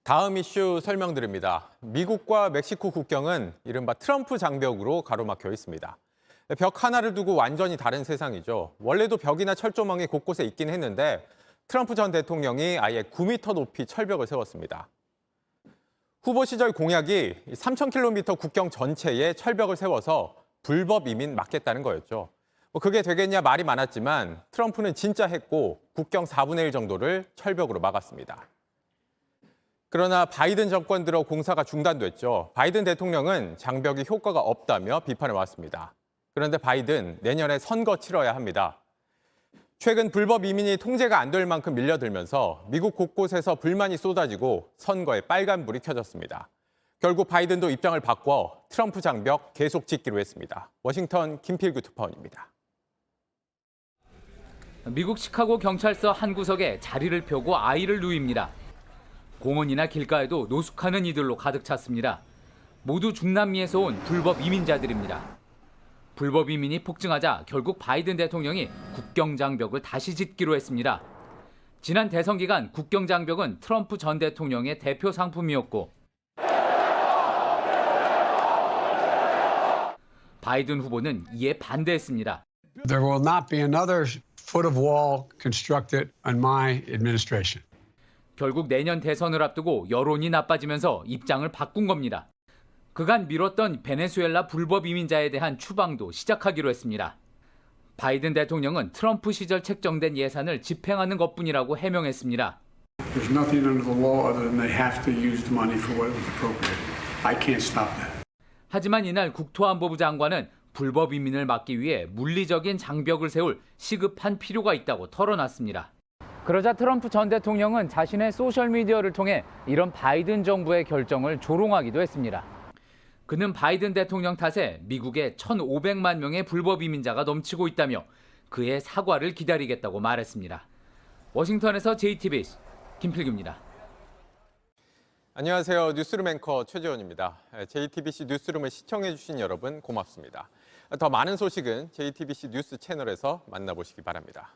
다음 이슈 설명드립니다. 미국과 멕시코 국경은 이른바 트럼프 장벽으로 가로막혀 있습니다. 벽 하나를 두고 완전히 다른 세상이죠. 원래도 벽이나 철조망이 곳곳에 있긴 했는데 트럼프 전 대통령이 아예 9m 높이 철벽을 세웠습니다. 후보 시절 공약이 3,000km 국경 전체에 철벽을 세워서 불법 이민 막겠다는 거였죠. 그게 되겠냐 말이 많았지만 트럼프는 진짜 했고 국경 4분의 1 정도를 철벽으로 막았습니다. 그러나 바이든 정권 들어 공사가 중단됐죠. 바이든 대통령은 장벽이 효과가 없다며 비판해 왔습니다. 그런데 바이든 내년에 선거 치러야 합니다. 최근 불법 이민이 통제가 안 될 만큼 밀려들면서 미국 곳곳에서 불만이 쏟아지고 선거에 빨간불이 켜졌습니다. 결국 바이든도 입장을 바꿔 트럼프 장벽 계속 짓기로 했습니다. 워싱턴 김필규 특파원입니다. 미국 시카고 경찰서 한 구석에 자리를 펴고 아이를 누입니다. 공원이나 길가에도 노숙하는 이들로 가득 찼습니다. 모두 중남미에서 온 불법 이민자들입니다. 불법 이민이 폭증하자 결국 바이든 대통령이 국경장벽을 다시 짓기로 했습니다. 지난 대선 기간 국경장벽은 트럼프 전 대통령의 대표 상품이었고 바이든 후보는 이에 반대했습니다. There will not be another foot of wall constructed on my administration. 결국 내년 대선을 앞두고 여론이 나빠지면서 입장을 바꾼 겁니다. 그간 미뤘던 베네수엘라 불법 이민자에 대한 추방도 시작하기로 했습니다. 바이든 대통령은 트럼프 시절 책정된 예산을 집행하는 것뿐이라고 해명했습니다. There's nothing under the law other than they have to use the money for what was appropriate. I can't stop that. 하지만 이날 국토안보부 장관은 불법 이민을 막기 위해 물리적인 장벽을 세울 시급한 필요가 있다고 털어놨습니다. 그러자 트럼프 전 대통령은 자신의 소셜미디어를 통해 이런 바이든 정부의 결정을 조롱하기도 했습니다. 그는 바이든 대통령 탓에 미국에 1,500만 명의 불법 이민자가 넘치고 있다며 그의 사과를 기다리겠다고 말했습니다. 워싱턴에서 JTBC 김필규입니다. 안녕하세요. 뉴스룸 앵커 최재원입니다. JTBC 뉴스룸을 시청해주신 여러분 고맙습니다. 더 많은 소식은 JTBC 뉴스 채널에서 만나보시기 바랍니다.